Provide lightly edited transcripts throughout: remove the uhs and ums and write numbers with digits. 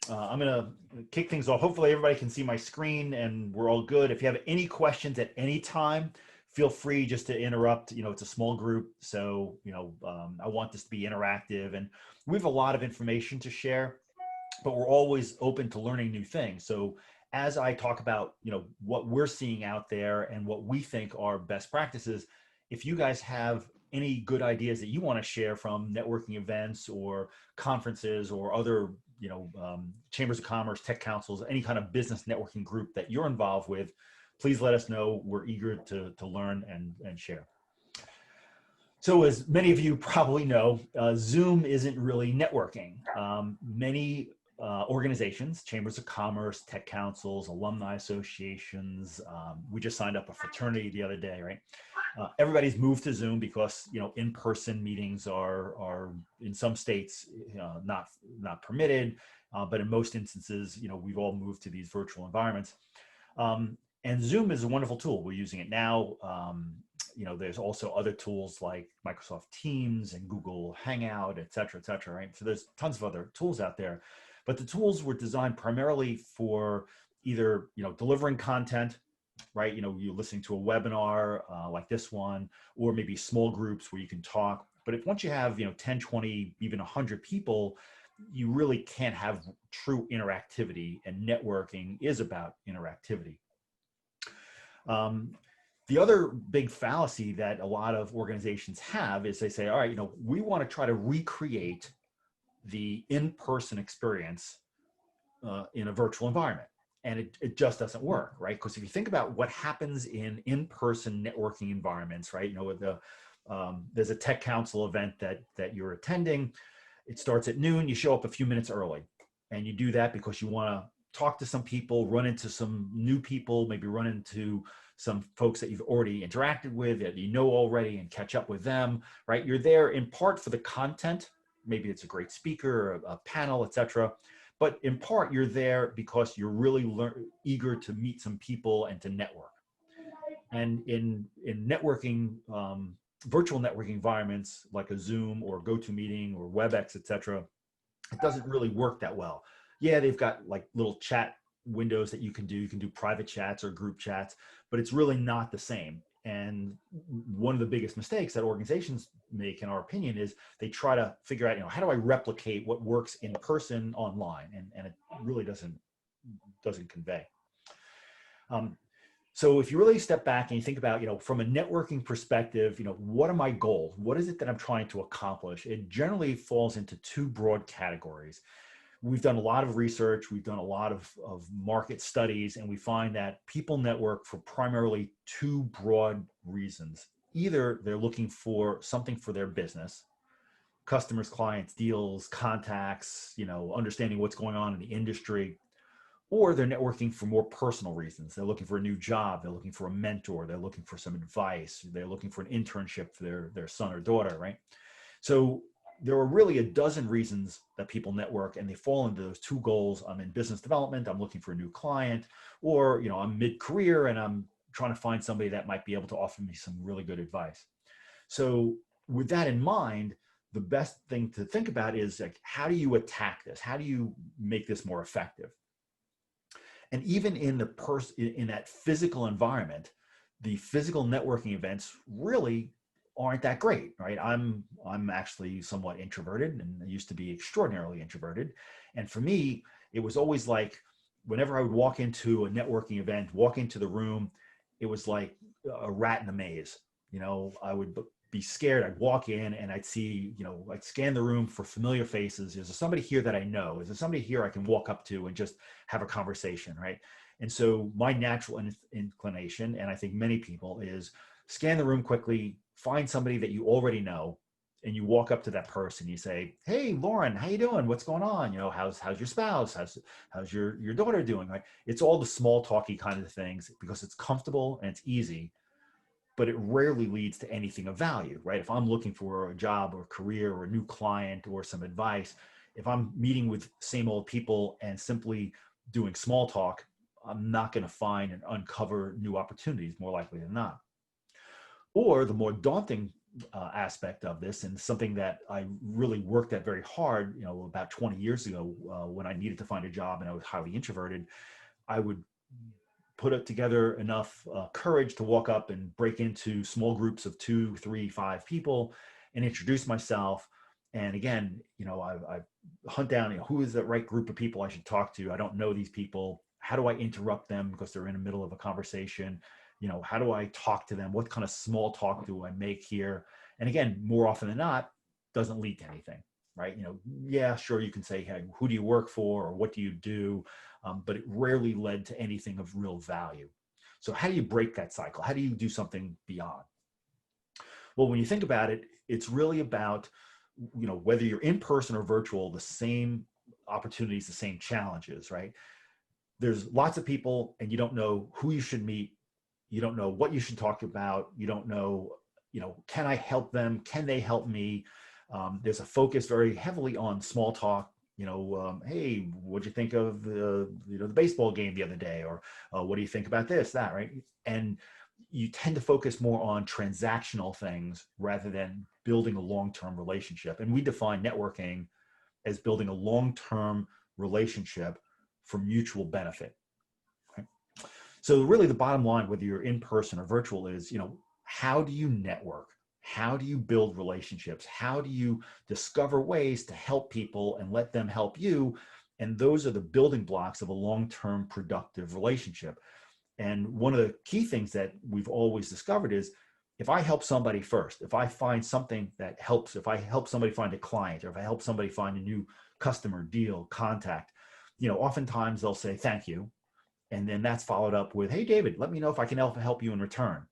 I'm going to kick things off. Hopefully everybody can see my screen and we're all good. If you have any questions at any time, feel free just to interrupt. It's a small group, so I want this to be interactive, and we have a lot of information to share, but we're always open to learning new things. So as I talk about what we're seeing out there and what we think are best practices, if you guys have any good ideas that you want to share from networking events or conferences or other chambers of commerce, tech councils, any kind of business networking group that you're involved with, please let us know. We're eager to learn and share. So as many of you probably know, Zoom isn't really networking. Many organizations, chambers of commerce, tech councils, alumni associations, we just signed up a fraternity the other day, right? Everybody's moved to Zoom because in-person meetings are in some states not permitted, but in most instances we've all moved to these virtual environments. And Zoom is a wonderful tool. We're using it now. There's also other tools like Microsoft Teams and Google Hangout, et cetera, right? So there's tons of other tools out there, but the tools were designed primarily for either delivering content, right? You're listening to a webinar like this one, or maybe small groups where you can talk. But if once you have 10, 20, even 100 people, you really can't have true interactivity, and networking is about interactivity. The other big fallacy that a lot of organizations have is they say, all right, we want to try to recreate the in-person experience in a virtual environment. And it just doesn't work, right? Because if you think about what happens in-person networking environments, right? There's a tech council event that you're attending. It starts at noon. You show up a few minutes early, and you do that because you want to talk to some people, run into some new people, maybe run into some folks that you've already interacted with, that you know already, and catch up with them, right? You're there in part for the content. Maybe it's a great speaker, a panel, etc. But in part, you're there because you're really eager to meet some people and to network. And in networking, virtual networking environments like a Zoom or GoToMeeting or WebEx, etc., it doesn't really work that well. Yeah, they've got like little chat windows that you can do. You can do private chats or group chats, but it's really not the same. And one of the biggest mistakes that organizations make, in our opinion, is they try to figure out, how do I replicate what works in person online? And it really doesn't convey. So if you really step back and you think about, from a networking perspective, what are my goals? What is it that I'm trying to accomplish? It generally falls into two broad categories. We've done a lot of research, we've done a lot of market studies, and we find that people network for primarily two broad reasons. Either they're looking for something for their business, customers, clients, deals, contacts, understanding what's going on in the industry, or they're networking for more personal reasons. They're looking for a new job, they're looking for a mentor, they're looking for some advice, they're looking for an internship for their son or daughter, right? So there are really a dozen reasons that people network, and they fall into those two goals. I'm in business development, I'm looking for a new client, or I'm mid-career and I'm trying to find somebody that might be able to offer me some really good advice. So with that in mind, the best thing to think about is like, how do you attack this? How do you make this more effective? And even in that physical environment, the physical networking events really aren't that great, right? I'm actually somewhat introverted, and I used to be extraordinarily introverted. And for me, it was always like, whenever I would walk into a networking event, walk into the room, it was like a rat in a maze. I would be scared. I'd walk in and I'd see, I'd scan the room for familiar faces. Is there somebody here that I know? Is there somebody here I can walk up to and just have a conversation, right? And so my natural inclination, and I think many people, is scan the room quickly, find somebody that you already know, and you walk up to that person. You say, "Hey, Lauren, how you doing? What's going on? How's your spouse? How's your daughter doing?" Right? It's all the small talky kind of things because it's comfortable and it's easy, but it rarely leads to anything of value, right? If I'm looking for a job or career or a new client or some advice, if I'm meeting with same old people and simply doing small talk, I'm not going to find and uncover new opportunities, more likely than not. Or the more daunting aspect of this, and something that I really worked at very hard, about 20 years ago, when I needed to find a job and I was highly introverted. I would put it together enough courage to walk up and break into small groups of 2, 3, 5 people and introduce myself. And again, I hunt down, who is the right group of people I should talk to. I don't know these people. How do I interrupt them because they're in the middle of a conversation? How do I talk to them? What kind of small talk do I make here? And again, more often than not, doesn't lead to anything, right? Yeah, sure, you can say, hey, who do you work for, or what do you do? But it rarely led to anything of real value. So how do you break that cycle? How do you do something beyond? Well, when you think about it, it's really about, whether you're in person or virtual, the same opportunities, the same challenges, right? There's lots of people and you don't know who you should meet. You don't know what you should talk about. You don't know, can I help them? Can they help me? There's a focus very heavily on small talk. Hey, what'd you think of the baseball game the other day? Or what do you think about this, that, right? And you tend to focus more on transactional things rather than building a long-term relationship. And we define networking as building a long-term relationship for mutual benefit. Right? So really the bottom line, whether you're in person or virtual, is, how do you network? How do you build relationships? How do you discover ways to help people and let them help you? And those are the building blocks of a long-term productive relationship. And one of the key things that we've always discovered is, if I help somebody first, if I find something that helps, if I help somebody find a client, or if I help somebody find a new customer, deal, contact, oftentimes they'll say thank you. And then that's followed up with, hey, David, let me know if I can help you in return.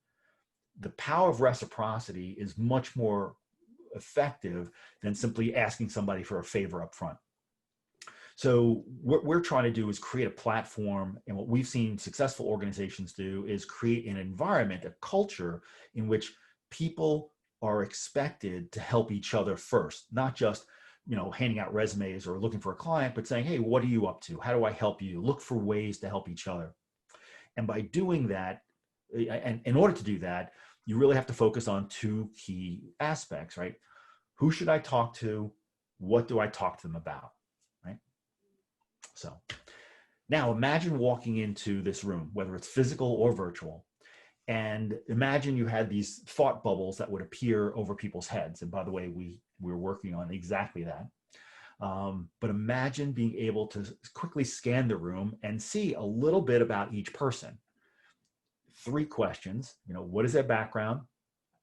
The power of reciprocity is much more effective than simply asking somebody for a favor up front. So what we're trying to do is create a platform, and what we've seen successful organizations do is create an environment, a culture in which people are expected to help each other first, not just handing out resumes or looking for a client, but saying, hey, what are you up to? How do I help you? Look for ways to help each other. And by doing that, and in order to do that, you really have to focus on 2 key aspects, right? Who should I talk to? What do I talk to them about? So now imagine walking into this room, whether it's physical or virtual, and imagine you had these thought bubbles that would appear over people's heads. And by the way, we're working on exactly that. But imagine being able to quickly scan the room and see a little bit about each person. 3 questions, what is their background?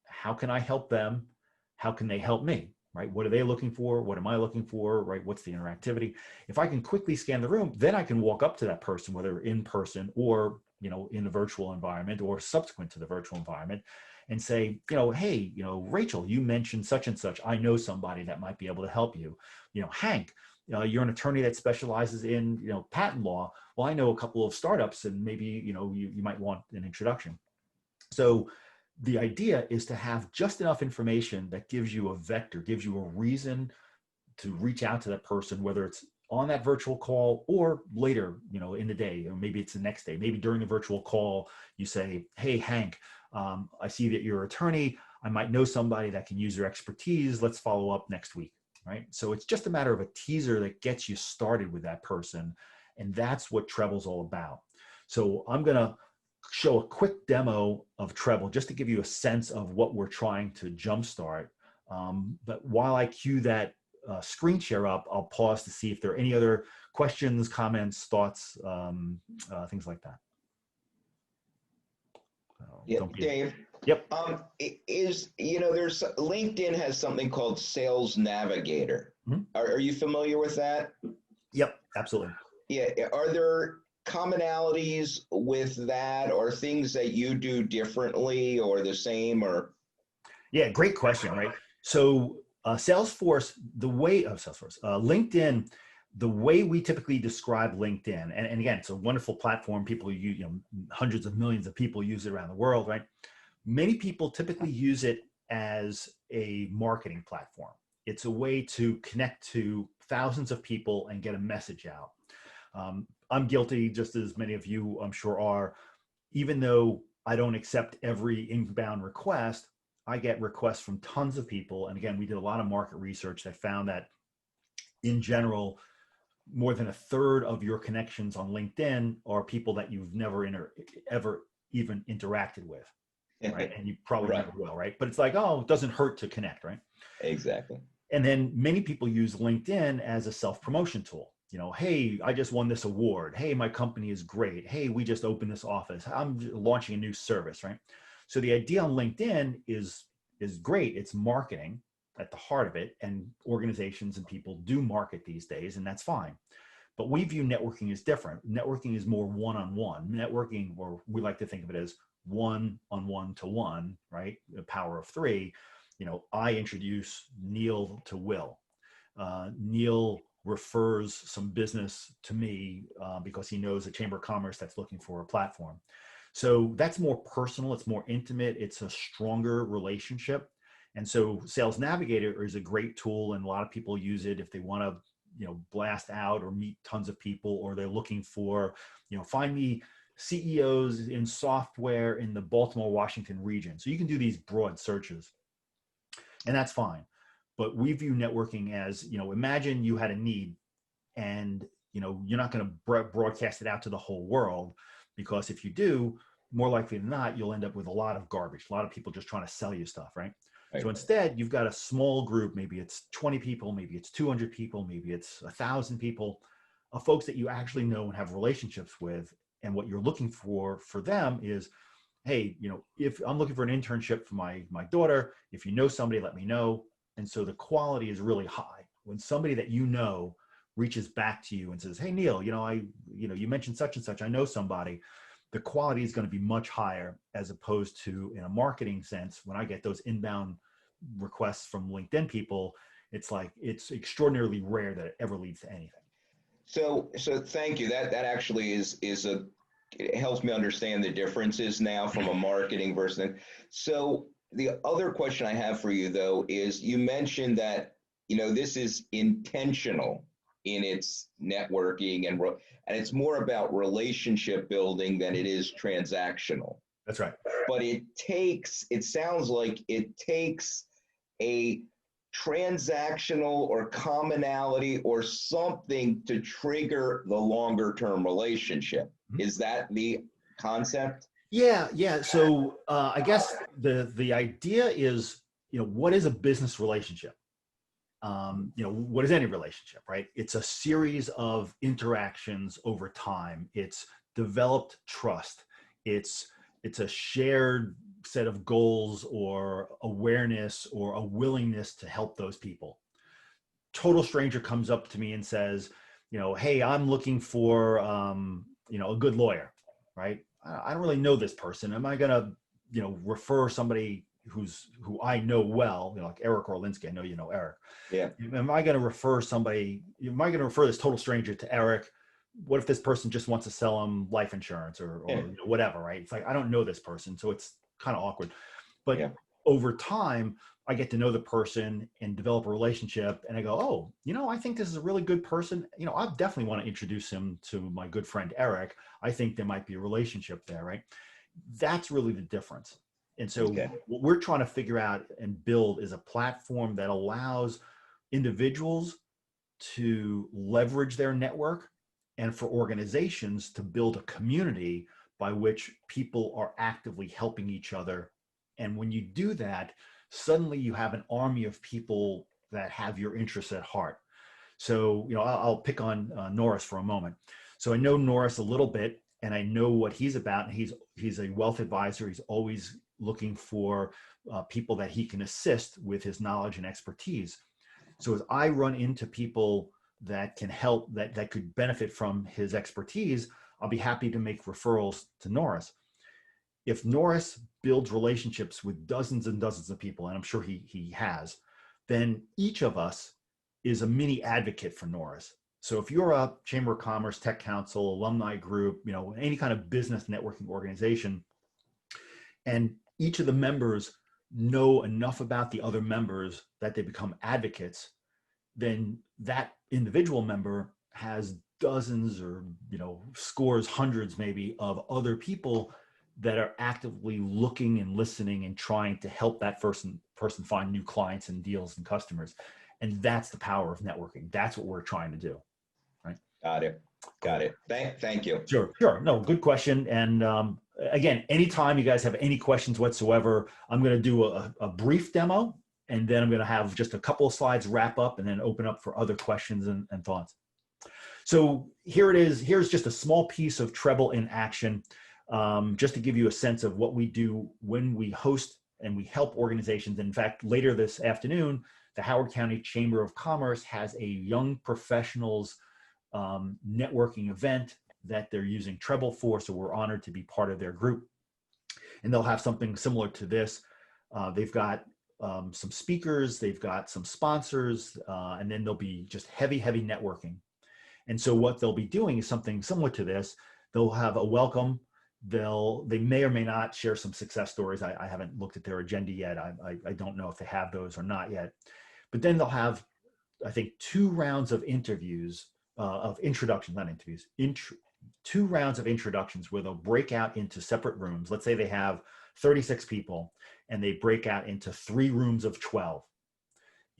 How can I help them? How can they help me? Right? What are they looking for? What am I looking for? Right? What's the interactivity? If I can quickly scan the room, then I can walk up to that person, whether in person or, in the virtual environment or subsequent to the virtual environment, and say, hey, Rachel, you mentioned such and such. I know somebody that might be able to help you. Hank, you're an attorney that specializes in, patent law. Well, I know a couple of startups and maybe, you might want an introduction. So the idea is to have just enough information that gives you a vector, gives you a reason to reach out to that person, whether it's on that virtual call or later, in the day, or maybe it's the next day. Maybe during the virtual call, you say, hey, Hank, I see that you're an attorney. I might know somebody that can use your expertise. Let's follow up next week, right? So it's just a matter of a teaser that gets you started with that person. And that's what Treble's all about. So I'm going to show a quick demo of Treble just to give you a sense of what we're trying to jumpstart. But while I cue that screen share up, I'll pause to see if there are any other questions, comments, thoughts, things like that. Yeah, Dave. Yep. There's LinkedIn has something called Sales Navigator. Mm-hmm. Are you familiar with that? Yep, absolutely. Yeah. Are there commonalities with that, or things that you do differently or the same? Or yeah, great question, right? So Salesforce, LinkedIn, the way we typically describe LinkedIn, and again, it's a wonderful platform. People use, hundreds of millions of people use it around the world, right? Many people typically use it as a marketing platform. It's a way to connect to thousands of people and get a message out. I'm guilty, just as many of you, I'm sure, are. Even though I don't accept every inbound request, I get requests from tons of people. And again, we did a lot of market research that found that in general, more than a third of your connections on LinkedIn are people that you've never ever even interacted with, right? And you probably Right. never will, right? But it's like, oh, it doesn't hurt to connect, right? Exactly. And then many people use LinkedIn as a self-promotion tool. Hey, I just won this award. Hey, my company is great. Hey, we just opened this office. I'm launching a new service, right? So the idea on LinkedIn is great. It's marketing at the heart of it, and organizations and people do market these days, and that's fine. But we view networking as different. Networking is more one-on-one. Networking, or we like to think of it as one-on-one to one, right? The power of three. I introduce Neil to Will. Neil refers some business to me because he knows a chamber of commerce that's looking for a platform. So that's more personal. It's more intimate. It's a stronger relationship. And so Sales Navigator is a great tool, and a lot of people use it if they want to blast out or meet tons of people, or they're looking for find me CEOs in software in the Baltimore, Washington region. So you can do these broad searches, and that's fine. But we view networking as, imagine you had a need, and you're not going to broadcast it out to the whole world, because if you do, more likely than not, you'll end up with a lot of garbage, a lot of people just trying to sell you stuff, right? So instead, you've got a small group, maybe it's 20 people, maybe it's 200 people, maybe it's 1,000 people, of folks that you actually know and have relationships with. And what you're looking for them is, hey, if I'm looking for an internship for my daughter, if you know somebody, let me know. And so the quality is really high when somebody that reaches back to you and says, hey, Neil, you mentioned such and such, I know somebody. The quality is going to be much higher, as opposed to, in a marketing sense, when I get those inbound requests from LinkedIn people, it's like, it's extraordinarily rare that it ever leads to anything. So thank you. That actually it helps me understand the differences now from a marketing versus. So the other question I have for you, though, is you mentioned that, this is intentional in its networking, and it's more about relationship building than it is transactional. That's right. But it sounds like it takes a transactional or commonality or something to trigger the longer term relationship. Mm-hmm. Is that the concept? Yeah. So I guess the idea is, what is a business relationship? What is any relationship, right? It's a series of interactions over time. It's developed trust. It's a shared set of goals or awareness or a willingness to help those people. Total stranger comes up to me and says, hey, I'm looking for, a good lawyer, right? I don't really know this person. Am I going to, refer somebody who I know well, like Eric Orlinsky? I know you know Eric. Yeah. Am I going to refer this total stranger to Eric? What if this person just wants to sell him life insurance or whatever, right? It's like, I don't know this person, so it's kind of awkward. But over time, I get to know the person and develop a relationship, and I go, oh, I think this is a really good person. I definitely want to introduce him to my good friend Eric. I think there might be a relationship there, right? That's really the difference. And so what we're trying to figure out and build is a platform that allows individuals to leverage their network, and for organizations to build a community by which people are actively helping each other. And when you do that, suddenly you have an army of people that have your interests at heart. So, I'll pick on Norris for a moment. So I know Norris a little bit, and I know what he's about. And he's a wealth advisor. He's always looking for people that he can assist with his knowledge and expertise. So as I run into people that can help, that could benefit from his expertise, I'll be happy to make referrals to Norris. If Norris builds relationships with dozens and dozens of people, and I'm sure he has, then each of us is a mini advocate for Norris. So if you're a Chamber of Commerce, Tech Council, alumni group, any kind of business networking organization, and each of the members know enough about the other members that they become advocates, then that individual member has dozens or scores, hundreds maybe, of other people that are actively looking and listening and trying to help that person find new clients and deals and customers. And that's the power of networking. That's what we're trying to do. Right. Got it. Got Cool. it. Thank you. Sure. No, good question. And again, anytime you guys have any questions whatsoever, I'm going to do a brief demo, and then I'm going to have just a couple of slides wrap up and then open up for other questions and thoughts. So here it is. Here's just a small piece of Treble in action, just to give you a sense of what we do when we host and we help organizations. In fact, later this afternoon, the Howard County Chamber of Commerce has a young professionals networking event that they're using Treble for. So we're honored to be part of their group. And they'll have something similar to this. They've got some speakers, they've got some sponsors, and then there'll be just heavy networking. And so what they'll be doing is something similar to this. They'll have a welcome. They may or may not share some success stories. I haven't looked at their agenda yet. I don't know if they have those or not yet. But then they'll have, I think, 2 rounds of interviews, of introductions, not interviews, 2 rounds of introductions where they'll break out into separate rooms. Let's say they have 36 people and they break out into 3 rooms of 12.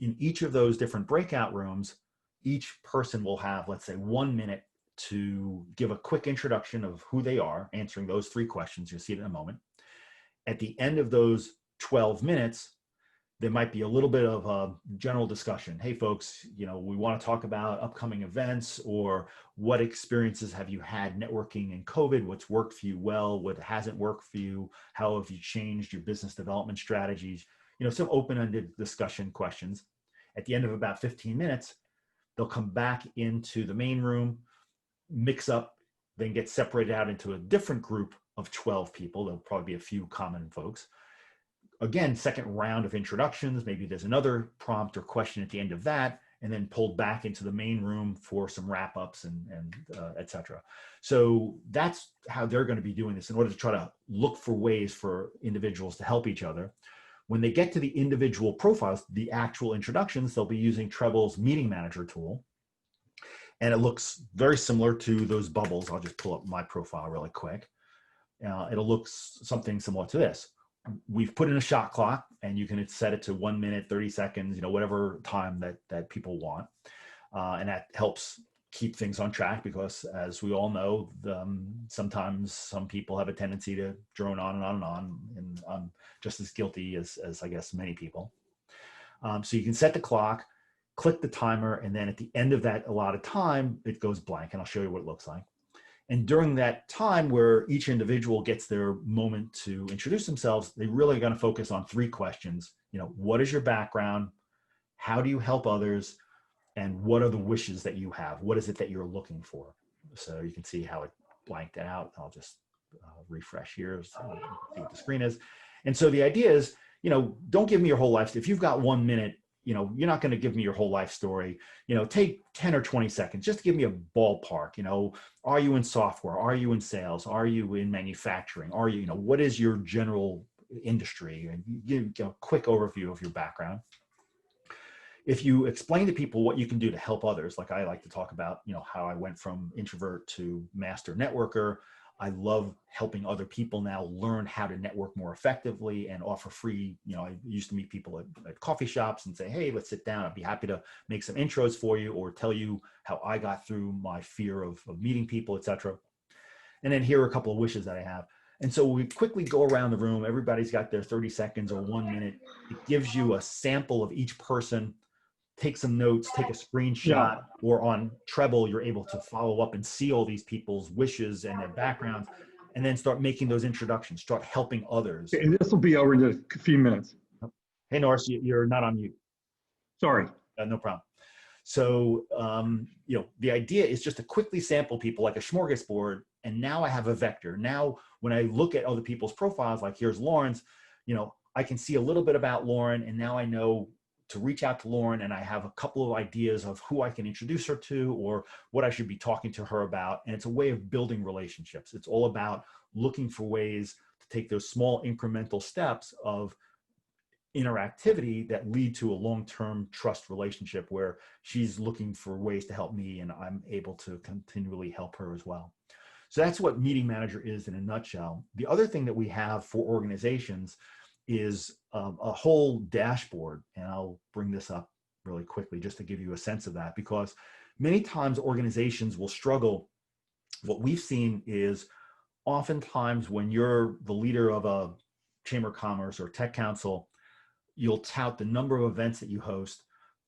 In each of those different breakout rooms, each person will have, let's say, 1 minute to give a quick introduction of who they are, answering those 3 questions. You'll see it in a moment. At the end of those 12 minutes, there might be a little bit of a general discussion. Hey folks, we want to talk about upcoming events, or what experiences have you had networking in COVID? What's worked for you well? What hasn't worked for you? How have you changed your business development strategies? Some open-ended discussion questions. At the end of about 15 minutes, they'll come back into the main room, mix up, then get separated out into a different group of 12 people. There'll probably be a few common folks. Again, second round of introductions. Maybe there's another prompt or question at the end of that, and then pulled back into the main room for some wrap-ups and et cetera. So that's how they're going to be doing this in order to try to look for ways for individuals to help each other. When they get to the individual profiles, the actual introductions, they'll be using Treble's Meeting Manager tool. And it looks very similar to those bubbles. I'll just pull up my profile really quick. It'll look something similar to this. We've put in a shot clock, and you can set it to 1 minute, 30 seconds, whatever time that people want. And that helps keep things on track, because as we all know, sometimes some people have a tendency to drone on and on and on. And I'm just as guilty as I guess many people. So you can set the clock, click the timer, and then at the end of that allotted time, it goes blank. And I'll show you what it looks like. And during that time where each individual gets their moment to introduce themselves, they really are going to focus on 3 questions. What is your background? How do you help others? And what are the wishes that you have? What is it that you're looking for? So you can see how it blanked out. I'll just refresh here so you can see what the screen is. And so the idea is, don't give me your whole life. If you've got 1 minute, you're not going to give me your whole life story. Take 10 or 20 seconds just to give me a ballpark. Are you in software? Are you in sales? Are you in manufacturing? Are you, what is your general industry? And give a quick overview of your background. If you explain to people what you can do to help others, like I like to talk about, how I went from introvert to master networker. I love helping other people now learn how to network more effectively and offer free. I used to meet people at coffee shops and say, hey, let's sit down. I'd be happy to make some intros for you, or tell you how I got through my fear of meeting people, et cetera. And then here are a couple of wishes that I have. And so we quickly go around the room. Everybody's got their 30 seconds or 1 minute. It gives you a sample of each person. Take some notes, take a screenshot, or on Treble, you're able to follow up and see all these people's wishes and their backgrounds, and then start making those introductions, start helping others. And this will be over in a few minutes. Hey, Norris, you're not on mute. Sorry. No problem. So, the idea is just to quickly sample people like a smorgasbord. And now I have a vector. Now, when I look at other people's profiles, like here's Lauren's, I can see a little bit about Lauren, and now I know to reach out to Lauren, and I have a couple of ideas of who I can introduce her to or what I should be talking to her about. And it's a way of building relationships. It's all about looking for ways to take those small incremental steps of interactivity that lead to a long-term trust relationship where she's looking for ways to help me and I'm able to continually help her as well. So that's what Meeting Manager is in a nutshell. The other thing that we have for organizations is a whole dashboard. And I'll bring this up really quickly just to give you a sense of that, because many times organizations will struggle. What we've seen is oftentimes when you're the leader of a chamber of commerce or tech council, you'll tout the number of events that you host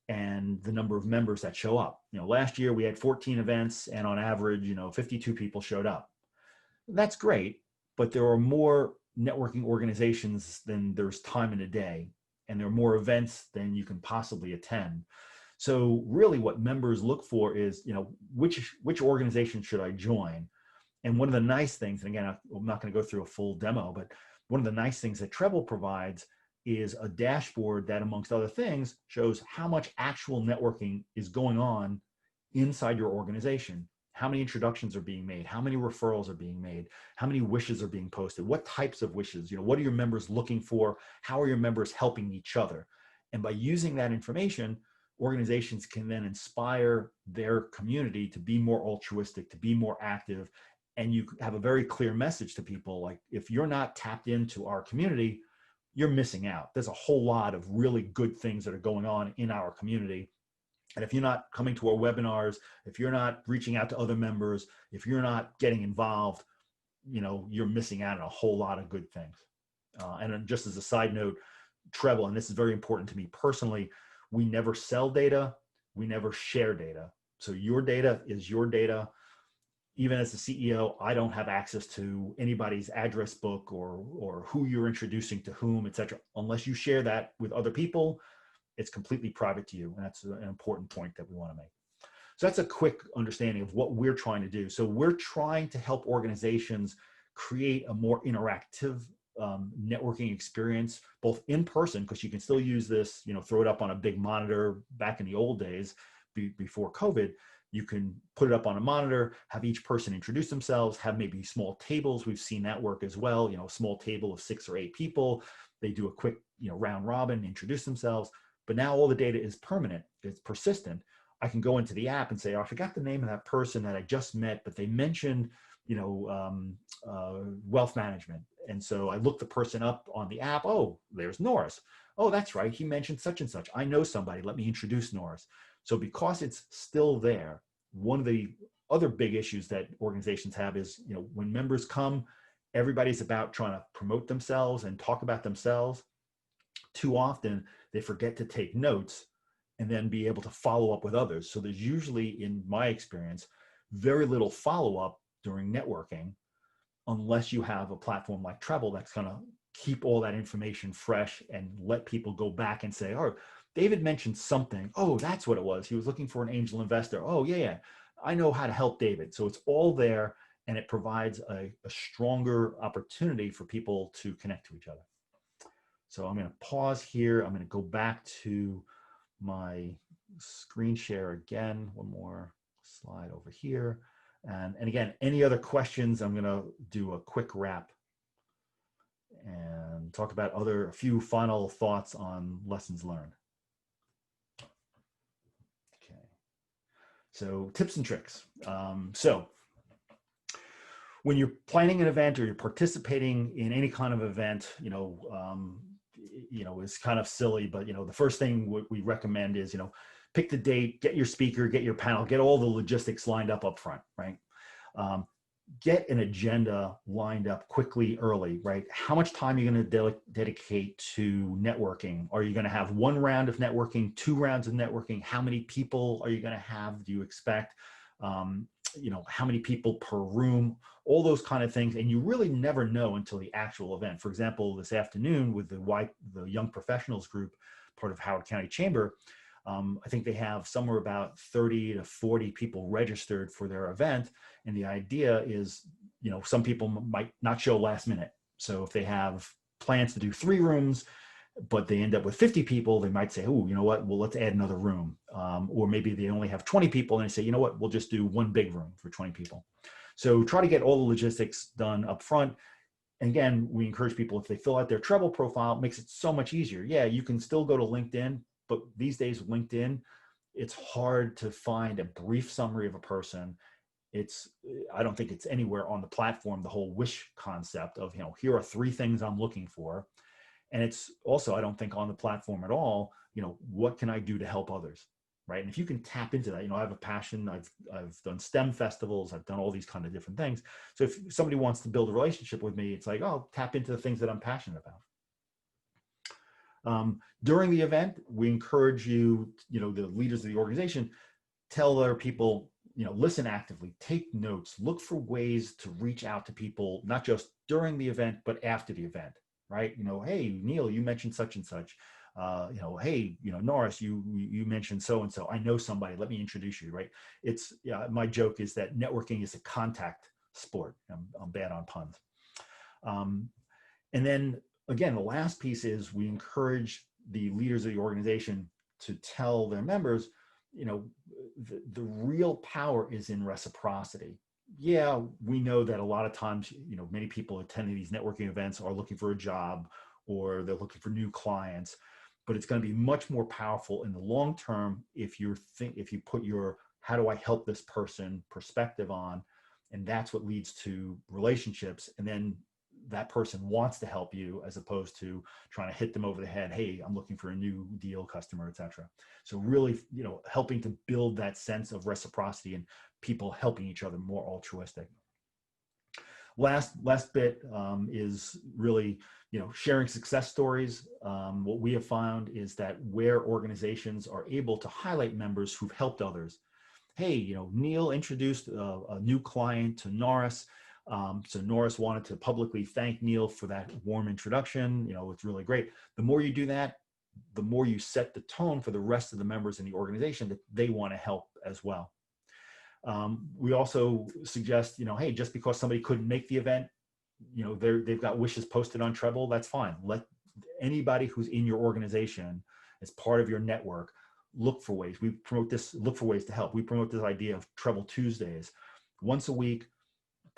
and the number of members that show up. Last year we had 14 events and on average, 52 people showed up. That's great, but there are more networking organizations than there's time in a day, and there are more events than you can possibly attend. So really what members look for is, which organization should I join? And one of the nice things, and again, I'm not going to go through a full demo, but one of the nice things that Treble provides is a dashboard that, amongst other things, shows how much actual networking is going on inside your organization. How many introductions are being made? How many referrals are being made? How many wishes are being posted? What types of wishes? What are your members looking for? How are your members helping each other? And by using that information, organizations can then inspire their community to be more altruistic, to be more active. And you have a very clear message to people, like, if you're not tapped into our community, you're missing out. There's a whole lot of really good things that are going on in our community. And if you're not coming to our webinars, if you're not reaching out to other members, if you're not getting involved, you're missing out on a whole lot of good things. And just as a side note, Treble, and this is very important to me personally, we never sell data, we never share data. So your data is your data. Even as the CEO, I don't have access to anybody's address book or who you're introducing to whom, et cetera. Unless you share that with other people, it's completely private to you. And that's an important point that we want to make. So that's a quick understanding of what we're trying to do. So we're trying to help organizations create a more interactive networking experience, both in person, because you can still use this, throw it up on a big monitor. Back in the old days, before COVID, you can put it up on a monitor, have each person introduce themselves, have maybe small tables. We've seen that work as well. A small table of 6 or 8 people. They do a quick, round robin, introduce themselves. But now all the data is permanent. It's persistent. I can go into the app and say, oh, I forgot the name of that person that I just met, but they mentioned, wealth management. And so I look the person up on the app. Oh, there's Norris. Oh, that's right. He mentioned such and such. I know somebody. Let me introduce Norris. So because it's still there, one of the other big issues that organizations have is, when members come, everybody's about trying to promote themselves and talk about themselves. Too often, they forget to take notes and then be able to follow up with others. So there's usually, in my experience, very little follow-up during networking, unless you have a platform like Treble that's going to keep all that information fresh and let people go back and say, oh, David mentioned something. Oh, that's what it was. He was looking for an angel investor. Oh, yeah. I know how to help David. So it's all there, and it provides a stronger opportunity for people to connect to each other. So I'm going to pause here. I'm going to go back to my screen share again. One more slide over here. And again, any other questions, I'm going to do a quick wrap and talk about a few final thoughts on lessons learned. Okay. So tips and tricks. So when you're planning an event or you're participating in any kind of event, it's kind of silly, but the first thing we recommend is, pick the date, get your speaker, get your panel, get all the logistics lined up front, right? Get an agenda lined up quickly, early, right? How much time are you going to dedicate to networking? Are you going to have 1 round of networking, 2 rounds of networking? How many people are you going to have? Do you expect? How many people per room, all those kind of things. And you really never know until the actual event. For example, this afternoon with the Young Professionals group, part of Howard County Chamber, I think they have somewhere about 30 to 40 people registered for their event. And the idea is, some people might not show last minute. So if they have plans to do 3 rooms, but they end up with 50 people, they might say, oh, you know what, well, let's add another room. Or maybe they only have 20 people and they say, you know what, we'll just do 1 big room for 20 people. So try to get all the logistics done up front. And again, we encourage people, if they fill out their Treble profile, it makes it so much easier. Yeah, you can still go to LinkedIn, but these days with LinkedIn, it's hard to find a brief summary of a person I don't think it's anywhere on the platform, the whole wish concept of, here are 3 things I'm looking for. And it's also, I don't think on the platform at all, what can I do to help others? Right. And if you can tap into that, I have a passion. I've done STEM festivals. I've done all these kind of different things. So if somebody wants to build a relationship with me, it's like, oh, tap into the things that I'm passionate about. During the event, we encourage you, the leaders of the organization, tell other people, listen actively, take notes, look for ways to reach out to people, not just during the event, but after the event, right? Hey, Neil, you mentioned such and such. Hey, Norris, you mentioned so-and-so. I know somebody, let me introduce you, right? My joke is that networking is a contact sport. I'm bad on puns. And then again, the last piece is we encourage the leaders of the organization to tell their members, the real power is in reciprocity. Yeah, we know that a lot of times, many people attending these networking events are looking for a job or they're looking for new clients, but it's going to be much more powerful in the long term if you put your how do I help this person perspective on, and that's what leads to relationships. And then that person wants to help you as opposed to trying to hit them over the head. Hey, I'm looking for a new deal customer, etc. So really, helping to build that sense of reciprocity and people helping each other, more altruistic. Last bit is really, sharing success stories. What we have found is that where organizations are able to highlight members who've helped others. Hey, Neil introduced a new client to Norris. So Norris wanted to publicly thank Neil for that warm introduction. It's really great. The more you do that, the more you set the tone for the rest of the members in the organization that they want to help as well. We also suggest, hey, just because somebody couldn't make the event, they've got wishes posted on Treble, that's fine. Let anybody who's in your organization as part of your network look for ways. We promote this, look for ways to help. We promote this idea of Treble Tuesdays. Once a week,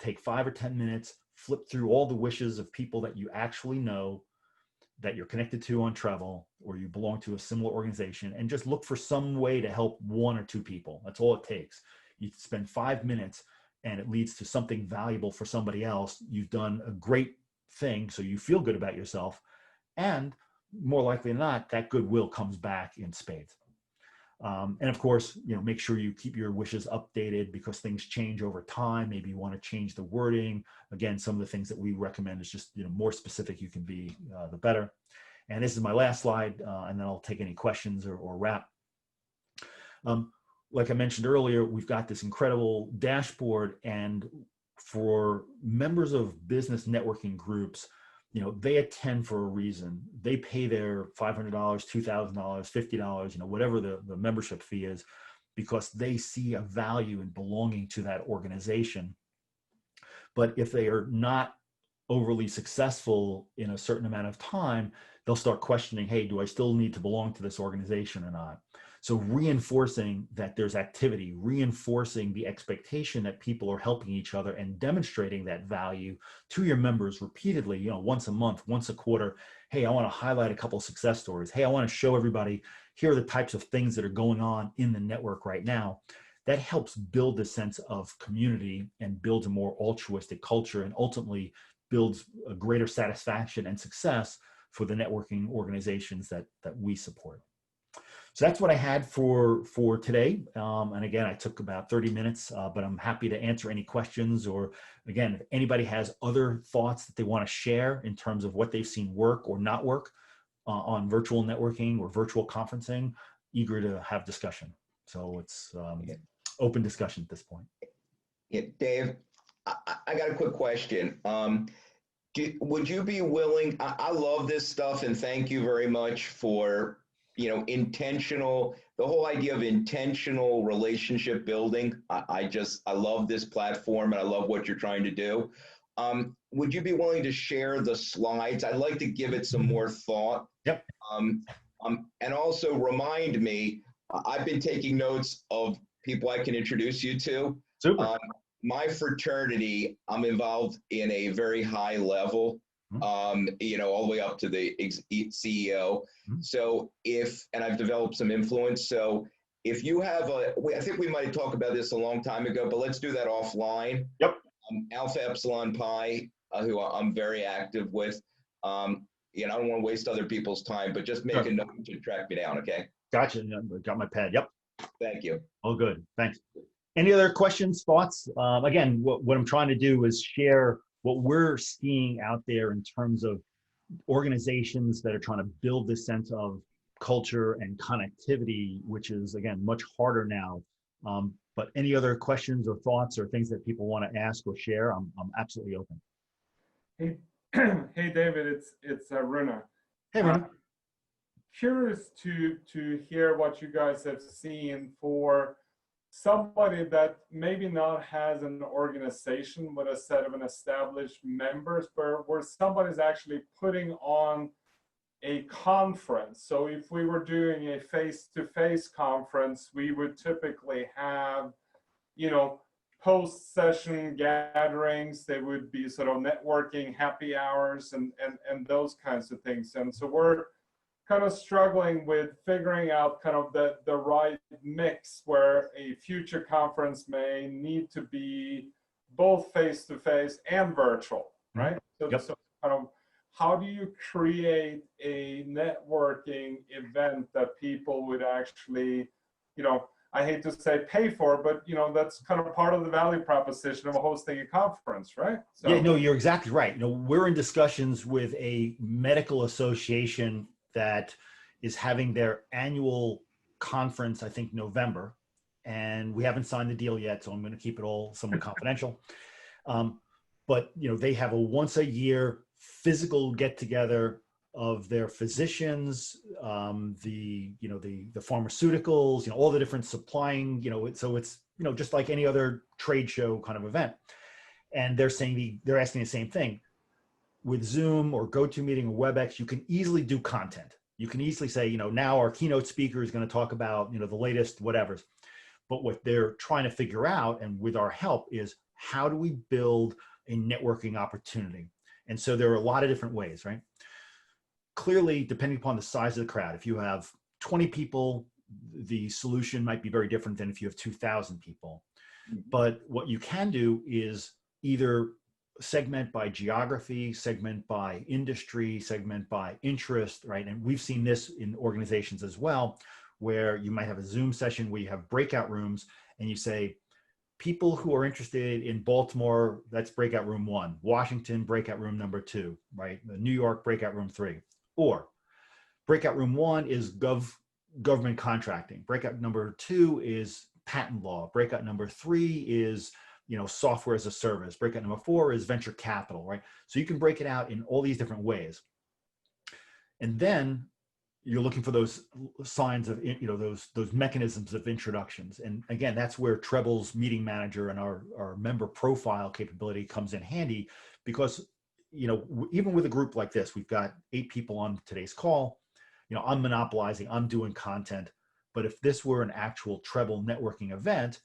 take 5 or 10 minutes, flip through all the wishes of people that you actually know, that you're connected to on Treble, or you belong to a similar organization, and just look for some way to help 1 or 2 people. That's all it takes. You spend 5 minutes and it leads to something valuable for somebody else. You've done a great thing, so you feel good about yourself. And more likely than not, that goodwill comes back in spades. And of course, make sure you keep your wishes updated because things change over time. Maybe you want to change the wording. Again, some of the things that we recommend is just, more specific you can be, the better. And this is my last slide, and then I'll take any questions or wrap. Like I mentioned earlier, we've got this incredible dashboard, and for members of business networking groups, they attend for a reason. They pay their $500, $2,000, $50, whatever the membership fee is, because they see a value in belonging to that organization. But if they are not overly successful in a certain amount of time, they'll start questioning, hey, do I still need to belong to this organization or not? So reinforcing that there's activity, reinforcing the expectation that people are helping each other and demonstrating that value to your members repeatedly, once a month, once a quarter. Hey, I want to highlight a couple of success stories. Hey, I want to show everybody, here are the types of things that are going on in the network right now. That helps build a sense of community and builds a more altruistic culture, and ultimately builds a greater satisfaction and success for the networking organizations that we support. So that's what I had for today. And again, I took about 30 minutes, but I'm happy to answer any questions, or again, if anybody has other thoughts that they want to share in terms of what they've seen work or not work on virtual networking or virtual conferencing, eager to have discussion. So it's open discussion at this point. Yeah, Dave, I got a quick question. Would you be willing, I love this stuff, and thank you very much for intentional, the whole idea of intentional relationship building. I love this platform, and I love what you're trying to do. Would you be willing to share the slides? I'd like to give it some more thought. Yep. And also remind me, I've been taking notes of people I can introduce you to. Super. My fraternity, I'm involved in a very high level, all the way up to the CEO. So and I've developed some influence. So if you have I think we might have talked about this a long time ago, but let's do that offline. Yep. Alpha Epsilon Pi, who I'm very active with. I don't want to waste other people's time, but just make a note to track me down, okay? Gotcha. Got my pad. Yep. Thank you. Oh, good. Thanks. Any other questions, thoughts? Again, what I'm trying to do is share what we're seeing out there in terms of organizations that are trying to build this sense of culture and connectivity, which is, again, much harder now. But any other questions or thoughts or things that people want to ask or share, I'm absolutely open. Hey, hey, David, it's Runa. Hey, Runa. Curious to hear what you guys have seen for somebody that maybe not has an organization with a set of an established members, but where somebody's actually putting on a conference. So if we were doing a face-to-face conference, we would typically have, post-session gatherings. They would be sort of networking happy hours and those kinds of things. And so we're kind of struggling with figuring out kind of the right mix where a future conference may need to be both face-to-face and virtual, right? So, yep. So kind of how do you create a networking event that people would actually, I hate to say pay for, but that's kind of part of the value proposition of hosting a conference, right? So, yeah, no, you're exactly right. We're in discussions with a medical association that is having their annual conference, I think November, and we haven't signed the deal yet, so I'm going to keep it all somewhat confidential. But they have a once a year physical get together of their physicians, the pharmaceuticals, all the different supplying, so it's just like any other trade show kind of event. And they're asking the same thing. With Zoom or GoToMeeting or WebEx, you can easily do content. You can easily say, now our keynote speaker is going to talk about, the latest whatevers. But what they're trying to figure out, and with our help, is how do we build a networking opportunity? And so there are a lot of different ways, right? Clearly, depending upon the size of the crowd, if you have 20 people, the solution might be very different than if you have 2,000 people. But what you can do is either segment by geography, segment by industry, segment by interest, right? And we've seen this in organizations as well, where you might have a Zoom session where you have breakout rooms and you say, people who are interested in Baltimore, that's breakout room 1, Washington, breakout room number 2, right? New York, breakout room 3. Or breakout room 1 is government contracting. Breakout number 2 is patent law. Breakout number 3 is software as a service. Breakout number 4 is venture capital, right? So you can break it out in all these different ways. And then you're looking for those signs of, those mechanisms of introductions. And again, that's where Treble's meeting manager and our member profile capability comes in handy, because, even with a group like this, we've got 8 people on today's call, I'm monopolizing, I'm doing content. But if this were an actual Treble networking event,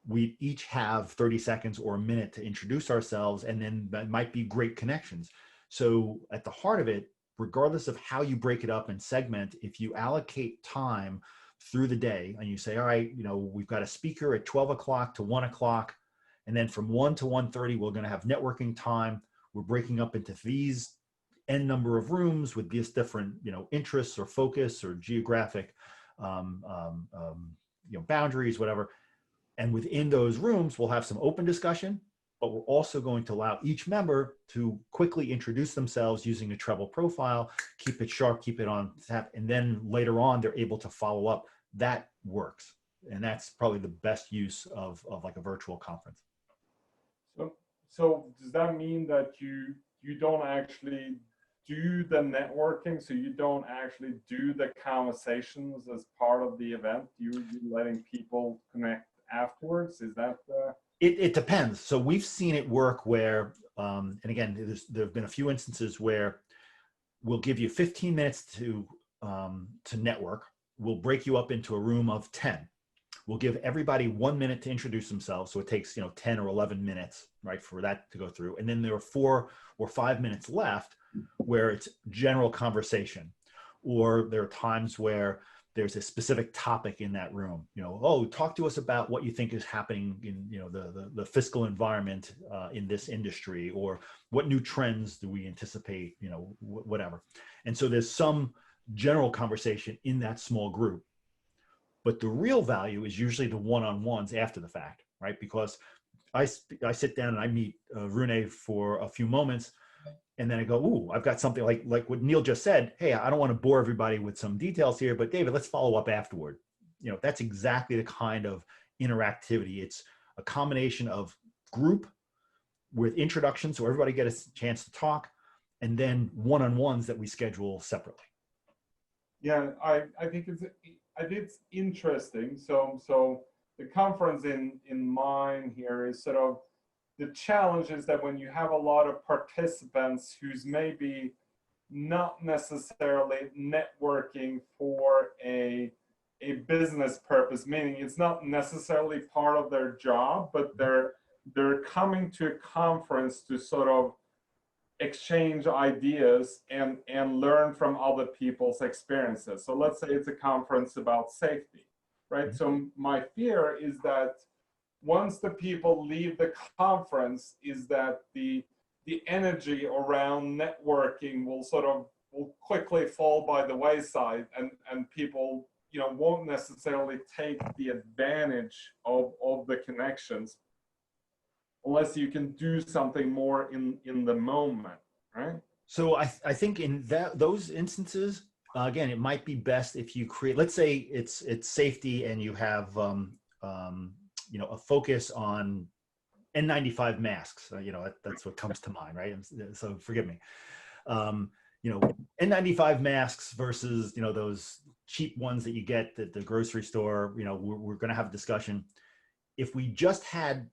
we each have 30 seconds or a minute to introduce ourselves, and then that might be great connections. So at the heart of it, regardless of how you break it up and segment, if you allocate time through the day and you say, all right, we've got a speaker at 12 o'clock to 1 o'clock, and then from 1 to 1:30, we're going to have networking time. We're breaking up into these N number of rooms with these different, interests or focus or geographic, boundaries, whatever. And within those rooms, we'll have some open discussion, but we're also going to allow each member to quickly introduce themselves using a Treble profile, keep it sharp, keep it on tap, and then later on, they're able to follow up. That works. And that's probably the best use of like a virtual conference. So does that mean that you don't actually do the networking? So you don't actually do the conversations as part of the event? You're letting people connect afterwards? Is that It depends. So we've seen it work where, and again, there have been a few instances where we'll give you 15 minutes to network. We'll break you up into a room of 10. We'll give everybody 1 minute to introduce themselves. So it takes 10 or 11 minutes, right, for that to go through. And then there are 4 or 5 minutes left where it's general conversation. Or there are times where there's a specific topic in that room. Oh, talk to us about what you think is happening in the fiscal environment in this industry, or what new trends do we anticipate, whatever. And so there's some general conversation in that small group. But the real value is usually the one-on-ones after the fact, right? Because I sit down and I meet Rune for a few moments, and then I go, ooh, I've got something like what Neil just said. Hey, I don't want to bore everybody with some details here, but David, let's follow up afterward. That's exactly the kind of interactivity. It's a combination of group with introductions, so everybody gets a chance to talk, and then one-on-ones that we schedule separately. Yeah, I think it's interesting. So the conference in mind here is sort of, the challenge is that when you have a lot of participants who's maybe not necessarily networking for a business purpose, meaning it's not necessarily part of their job, but they're coming to a conference to sort of exchange ideas and learn from other people's experiences. So let's say it's a conference about safety, right? So my fear is that once the people leave the conference, is that the energy around networking will quickly fall by the wayside, and people won't necessarily take the advantage of the connections unless you can do something more in the moment, right? So I think in those instances, again, it might be best if you create, let's say it's safety, and you have a focus on N95 masks. That's what comes to mind, right? So forgive me. N95 masks versus those cheap ones that you get at the grocery store. We're going to have a discussion. If we just had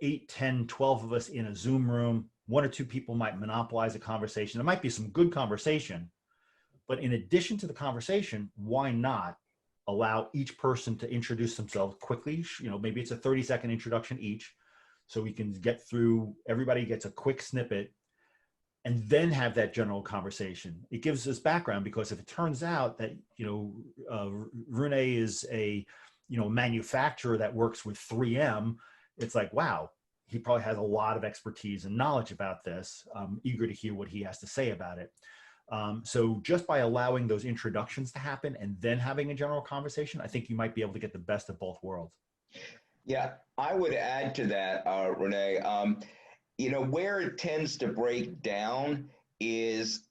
8, 10, 12 of us in a Zoom room, one or two people might monopolize a conversation. There might be some good conversation, but in addition to the conversation, why not allow each person to introduce themselves quickly? Maybe it's a 30-second introduction each, so we can get through, everybody gets a quick snippet, and then have that general conversation. It gives us background, because if it turns out that, Rune is a, manufacturer that works with 3M, it's like, wow, he probably has a lot of expertise and knowledge about this. I'm eager to hear what he has to say about it. So just by allowing those introductions to happen and then having a general conversation, I think you might be able to get the best of both worlds. Yeah, I would add to that, Rene. Where it tends to break down is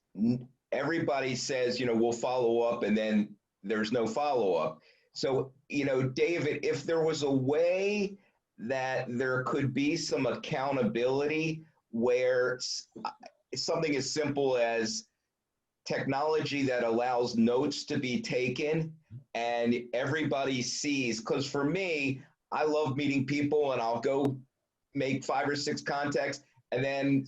everybody says, we'll follow up, and then there's no follow up. So, David, if there was a way that there could be some accountability, where something as simple as technology that allows notes to be taken and everybody sees, because for me, I love meeting people, and I'll go make 5 or 6 contacts, and then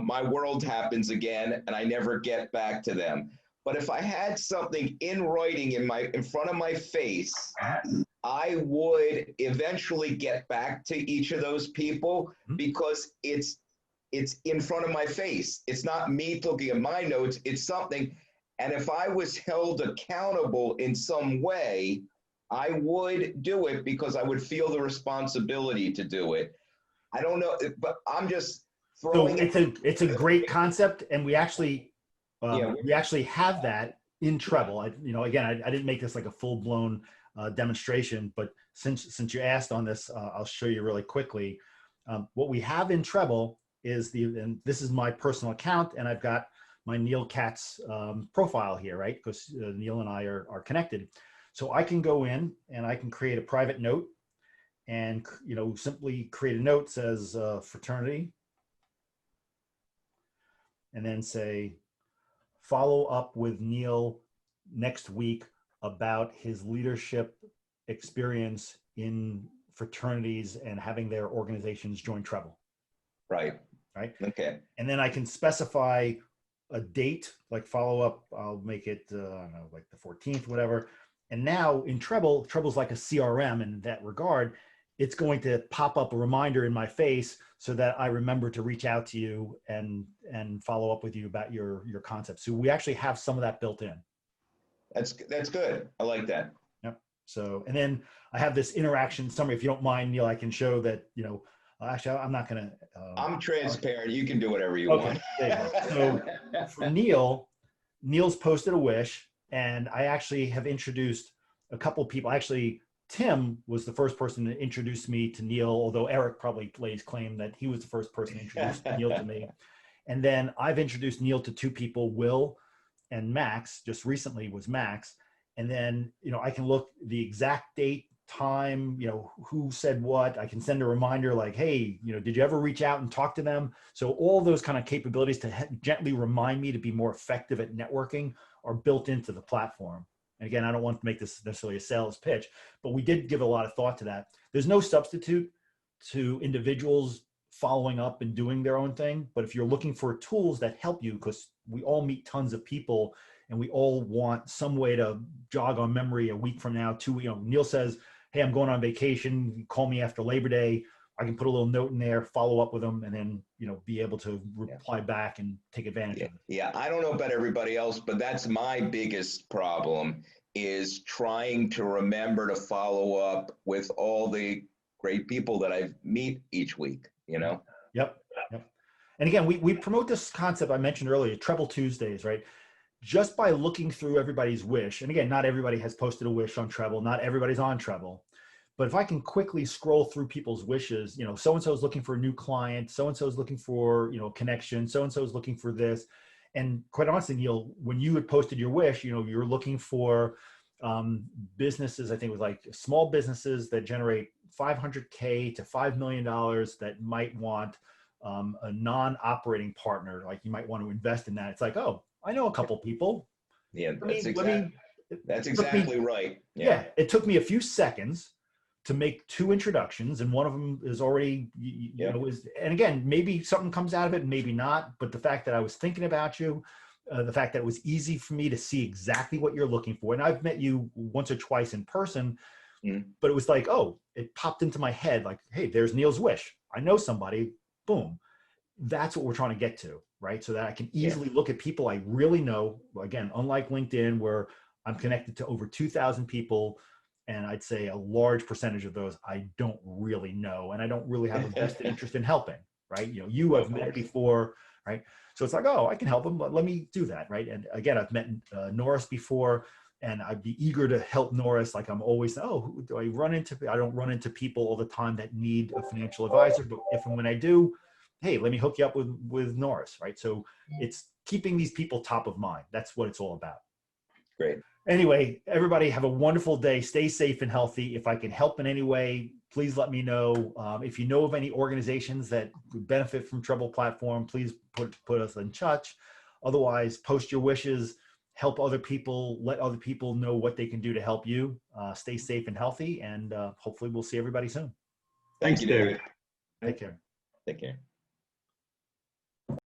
my world happens again and I never get back to them. But if I had something in writing in front of my face, I would eventually get back to each of those people, because it's in front of my face. It's not me looking at my notes, it's something. And if I was held accountable in some way, I would do it, because I would feel the responsibility to do it. I don't know, but I'm just throwing. So it's a great concept, and we actually have that in Treble. Again, I didn't make this like a full-blown demonstration, but since you asked on this, I'll show you really quickly. What we have in Treble is and this is my personal account, and I've got my Neil Katz profile here, right? Because Neil and I are connected. So I can go in and I can create a private note, and simply create a note, says fraternity, and then say, follow up with Neil next week about his leadership experience in fraternities and having their organizations join Treble. Right. Okay. And then I can specify a date, like follow up. I'll make it, I don't know, like the 14th, whatever. And now in Treble's like a CRM in that regard. It's going to pop up a reminder in my face so that I remember to reach out to you and follow up with you about your concept. So we actually have some of that built in. That's good. I like that. Yep. So, and then I have this interaction summary. If you don't mind, Neil, I can show that, actually, I'm not going to. I'm transparent. You can do whatever you Okay, want. there you go. So for Neil's posted a wish, and I actually have introduced a couple of people. Actually, Tim was the first person to introduce me to Neil, although Eric probably lays claim that he was the first person to introduce Neil to me. And then I've introduced Neil to two people, Will and Max. Just recently was Max. And then, I can look the exact date, time, who said what. I can send a reminder like, hey, did you ever reach out and talk to them? So all those kind of capabilities to gently remind me to be more effective at networking are built into the platform. And again, I don't want to make this necessarily a sales pitch, but we did give a lot of thought to that. There's no substitute to individuals following up and doing their own thing. But if you're looking for tools that help you, because we all meet tons of people and we all want some way to jog our memory a week from now, Neil says, hey, I'm going on vacation, call me after Labor Day. I can put a little note in there, follow up with them, and then, be able to reply back and take advantage of it. Yeah, I don't know about everybody else, but that's my biggest problem is trying to remember to follow up with all the great people that I meet each week, Yep. And again, we promote this concept I mentioned earlier, Treble Tuesdays, right? Just by looking through everybody's wish. And again, not everybody has posted a wish on Treble. Not everybody's on Treble. But if I can quickly scroll through people's wishes, so-and-so is looking for a new client, so-and-so is looking for, connection, so-and-so is looking for this. And quite honestly, Neil, when you had posted your wish, you're looking for businesses, I think it was like small businesses that generate $500K to $5 million that might want a non-operating partner. Like you might want to invest in that. It's like, oh, I know a couple people. Yeah, that's exactly right. Yeah, it took me a few seconds to make two introductions, and one of them is already, and again, maybe something comes out of it, maybe not, but the fact that I was thinking about you, the fact that it was easy for me to see exactly what you're looking for, and I've met you once or twice in person, but it was like, oh, it popped into my head, like, hey, there's Neil's wish. I know somebody, boom. That's what we're trying to get to, right? So that I can easily look at people I really know, again, unlike LinkedIn, where I'm connected to over 2,000 people, and I'd say a large percentage of those I don't really know, and I don't really have a vested interest in helping, right? You have met before, right? So it's like, oh, I can help them, but let me do that, right? And again, I've met Norris before, and I'd be eager to help Norris. Like I'm always, who do I run into? I don't run into people all the time that need a financial advisor, but if and when I do, hey, let me hook you up with Norris, right? So it's keeping these people top of mind. That's what it's all about. Great. Anyway, everybody have a wonderful day. Stay safe and healthy. If I can help in any way, please let me know. If you know of any organizations that would benefit from Treble platform, please put us in touch. Otherwise, post your wishes, help other people, let other people know what they can do to help you. Stay safe and healthy, and hopefully we'll see everybody soon. Thank you, David. Take care. Take care.